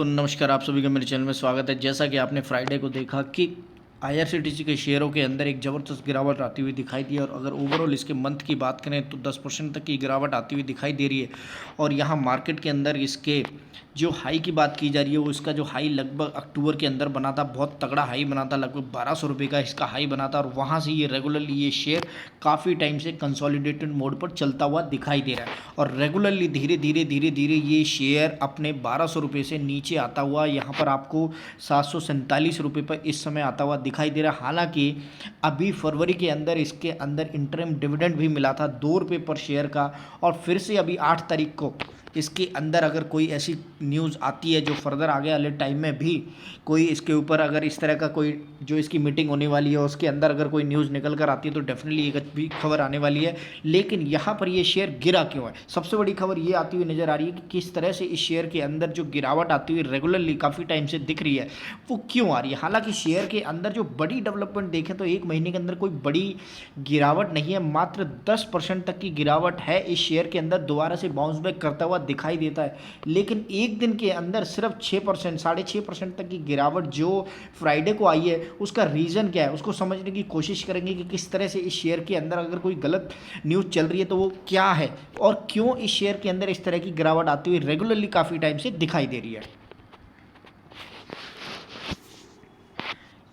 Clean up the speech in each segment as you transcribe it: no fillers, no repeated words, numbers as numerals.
दोस्तों नमस्कार, आप सभी का मेरे चैनल में स्वागत है। जैसा कि आपने फ्राइडे को देखा कि आईआरसीटीसी के शेयरों के अंदर एक ज़बरदस्त गिरावट आती हुई दिखाई दी, और अगर ओवरऑल इसके मंथ की बात करें तो 10% तक की गिरावट आती हुई दिखाई दे रही है। और यहाँ मार्केट के अंदर इसके जो हाई की बात की जा रही है, वो इसका जो हाई लगभग अक्टूबर के अंदर बना था, बहुत तगड़ा हाई बना था, लगभग 1200 रुपये का इसका हाई बना था। और वहाँ से ये रेगुलरली ये शेयर काफ़ी टाइम से कंसोलिडेटेड मोड पर चलता हुआ दिखाई दे रहा है, और रेगुलरली धीरे धीरे ये शेयर अपने 1200 रुपये से नीचे आता हुआ यहाँ पर आपको 747 रुपये पर इस समय आता हुआ दिखाई दे रहा है। हालांकि अभी फरवरी के अंदर इसके अंदर इंटरिम डिविडेंड भी मिला था 2 रुपये पर शेयर का, और फिर से अभी 8 तारीख को इसके अंदर अगर कोई ऐसी न्यूज़ आती है जो फर्दर आगे वाले टाइम में भी कोई इसके ऊपर अगर इस तरह का कोई जो इसकी मीटिंग होने वाली है उसके अंदर अगर कोई न्यूज़ निकल कर आती है तो डेफिनेटली एक भी खबर आने वाली है। लेकिन यहाँ पर ये शेयर गिरा क्यों है, सबसे बड़ी खबर ये आती हुई नज़र आ रही है कि किस तरह से इस शेयर के अंदर जो गिरावट आती हुई रेगुलरली काफ़ी टाइम से दिख रही है वो क्यों आ रही है। हालांकि शेयर के अंदर जो बड़ी डेवलपमेंट देखें तो एक महीने के अंदर कोई बड़ी गिरावट नहीं है, मात्र 10% तक की गिरावट है इस शेयर के अंदर, दोबारा से बाउंस बैक करता हुआ दिखाई देता है। लेकिन एक दिन के अंदर सिर्फ 6%, 6.5% तक की गिरावट जो फ्राइडे को आई है, उसका रीज़न क्या है उसको समझने की कोशिश करेंगे कि किस तरह से इस शेयर के अंदर अगर कोई गलत न्यूज़ चल रही है तो वो क्या है, और क्यों इस शेयर के अंदर इस तरह की गिरावट आती हुई रेगुलरली काफ़ी टाइम से दिखाई दे रही है।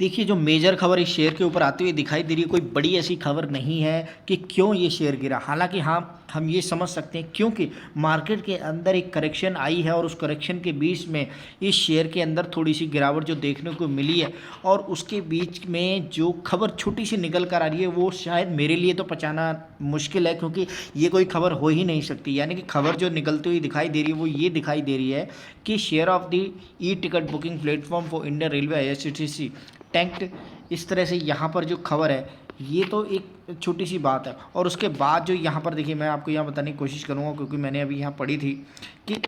देखिए, जो मेजर खबर इस शेयर के ऊपर आती हुई दिखाई दे रही है, कोई बड़ी ऐसी खबर नहीं है कि क्यों ये शेयर गिरा। हालांकि हाँ, हम ये समझ सकते हैं क्योंकि मार्केट के अंदर एक करेक्शन आई है, और उस करेक्शन के बीच में इस शेयर के अंदर थोड़ी सी गिरावट जो देखने को मिली है, और उसके बीच में जो खबर छोटी सी निकल कर आ रही है वो शायद मेरे लिए तो पहचाना मुश्किल है, क्योंकि ये कोई खबर हो ही नहीं सकती। यानी कि खबर जो निकलती हुई दिखाई दे रही है वो ये दिखाई दे रही है कि share of the e ticket booking platform for Indian railway IRCTC tanked, इस तरह से यहाँ पर जो खबर है ये तो एक छोटी सी बात है। और उसके बाद जो यहाँ पर देखिए, मैं आपको यहाँ बताने की कोशिश करूँगा क्योंकि मैंने अभी यहाँ पढ़ी थी कि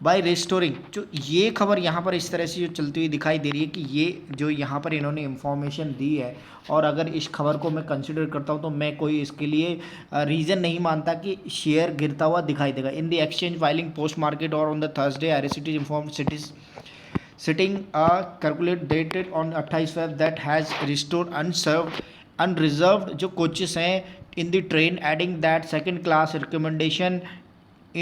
बाय रेस्टोरिंग, जो ये खबर यहाँ पर इस तरह से जो चलती हुई दिखाई दे रही है कि ये जो यहाँ पर इन्होंने इंफॉर्मेशन दी है, और अगर इस खबर को मैं कंसिडर करता हूँ तो मैं कोई इसके लिए रीज़न नहीं मानता कि शेयर गिरता हुआ दिखाई देगा। In the exchange filing post market और on the Thursday IRCTC inform cities sitting a calculate dated on 28 Feb that has restored unreserved जो कोचेस हैं in the train, adding that second class recommendation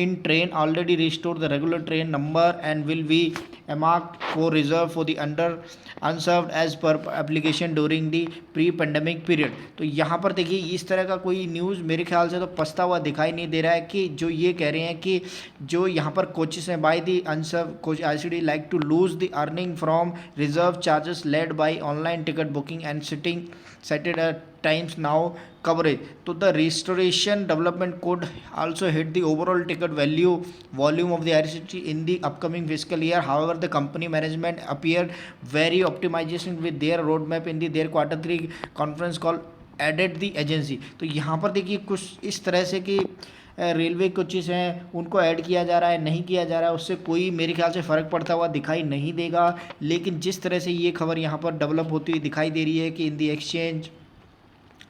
in train already restored the regular train number and will be earmarked for reserve for the unserved as per application during the pre-pandemic period। तो यहाँ पर देखिए, इस तरह का कोई news मेरे ख्याल से तो पछता हुआ दिखाई नहीं दे रहा है कि जो ये कह रहे हैं कि जो यहाँ पर कोचेस हैं बाय द अनसर्व कोच आईसीडी like to lose the earning from reserve charges led by online ticket booking and sitting seated at times now coverage। तो the restoration development could also hit the overall ticket value volume of the IRCTC in the upcoming fiscal year। However, the company management appeared very optimization with their roadmap in their quarter 3 conference call added the agency। तो यहाँ पर देखिए कुछ इस तरह से कि railway coaches हैं उनको ऐड किया जा रहा है, नहीं किया जा रहा है, उससे कोई मेरे ख्याल से फ़र्क पड़ता हुआ दिखाई नहीं देगा। लेकिन जिस तरह से ये खबर यहाँ पर डेवलप होती हुई दिखाई दे रही है कि in the exchange,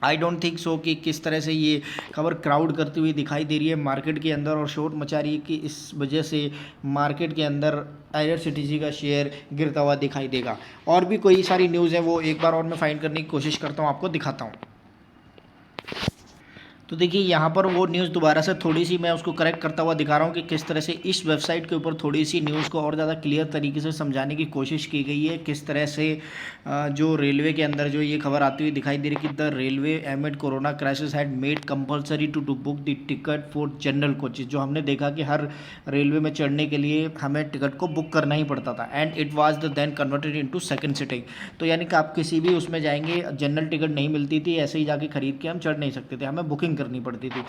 I don't think so कि किस तरह से ये खबर क्राउड करती हुई दिखाई दे रही है मार्केट के अंदर, और शोर मचा रही है कि इस वजह से मार्केट के अंदर आईआरसीटीसी का शेयर गिरता हुआ दिखाई देगा। और भी कोई सारी न्यूज़ है वो एक बार और मैं फाइंड करने की कोशिश करता हूँ, आपको दिखाता हूँ। तो देखिए, यहाँ पर वो न्यूज़ दोबारा से थोड़ी सी मैं उसको करेक्ट करता हुआ दिखा रहा हूँ कि किस तरह से इस वेबसाइट के ऊपर थोड़ी सी न्यूज़ को और ज़्यादा क्लियर तरीके से समझाने की कोशिश की गई है। किस तरह से जो रेलवे के अंदर जो ये खबर आती हुई दिखाई दे रही है कि the railway amid corona crisis had made compulsory to book the ticket for general coaches. जो हमने देखा कि हर रेलवे में चढ़ने के लिए हमें टिकट को बुक करना ही पड़ता था, and it was the then converted into second sitting. तो यानी कि आप किसी भी उसमें जाएंगे, जनरल टिकट नहीं मिलती थी, ऐसे ही जाके खरीद के हम चढ़ नहीं सकते थे, हमें बुकिंग करनी पड़ती थी।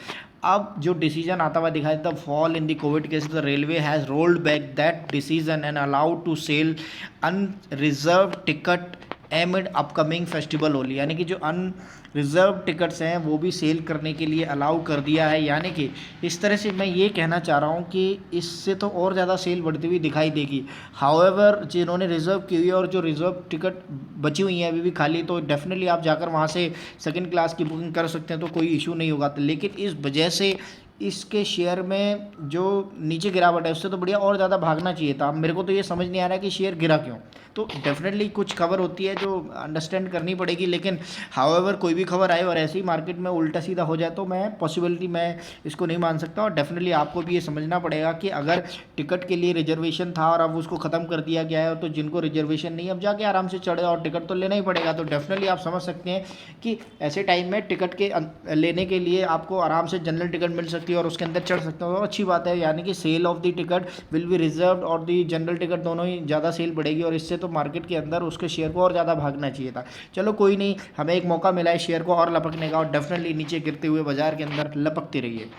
अब जो डिसीजन आता हुआ दिखाई देता, fall in the covid case, the railway has rolled back that decision and allowed to sell unreserved ticket amid upcoming festival Holi. यानी कि जो अनरिजर्व टिकट्स हैं वो भी सेल करने के लिए अलाउ कर दिया है। यानी कि इस तरह से मैं ये कहना चाह रहा हूँ कि इससे तो और ज़्यादा सेल बढ़ती हुई दिखाई देगी। हाउएवर, जिन्होंने रिज़र्व की हुई है और जो रिज़र्व टिकट बची हुई हैं अभी भी खाली, तो डेफिनेटली आप जाकर वहाँ से सेकंड क्लास की बुकिंग कर सकते हैं, तो कोई इशू नहीं होगा। लेकिन इस वजह से इसके शेयर में जो नीचे गिरावट है उससे तो बढ़िया और ज़्यादा भागना चाहिए था। मेरे को तो ये समझ नहीं आ रहा है कि शेयर गिरा क्यों। तो डेफिनेटली कुछ खबर होती है जो अंडरस्टैंड करनी पड़ेगी, लेकिन हाउएवर कोई भी खबर आए और ऐसे ही मार्केट में उल्टा सीधा हो जाए तो मैं इसको नहीं मान सकता। और डेफिनेटली आपको भी ये समझना पड़ेगा कि अगर टिकट के लिए रिजर्वेशन था और अब उसको ख़त्म कर दिया गया है, तो जिनको रिजर्वेशन नहीं अब जाके आराम से चढ़े और टिकट तो लेना ही पड़ेगा। तो डेफिनेटली आप समझ सकते हैं कि ऐसे टाइम में टिकट के लेने के लिए आपको आराम से जनरल टिकट मिल सकती है और उसके अंदर चढ़ सकते हो, तो अच्छी बात है। यानी कि sale of the ticket will be reserve और दी जनरल टिकट दोनों ही ज़्यादा सेल बढ़ेगी, और इससे तो मार्केट के अंदर उसके शेयर को और ज़्यादा भागना चाहिए था। चलो कोई नहीं, हमें एक मौका मिला है शेयर को और लपकने का, और डेफिनेटली नीचे गिरते हुए बाजार के अंदर लपकते रहिए।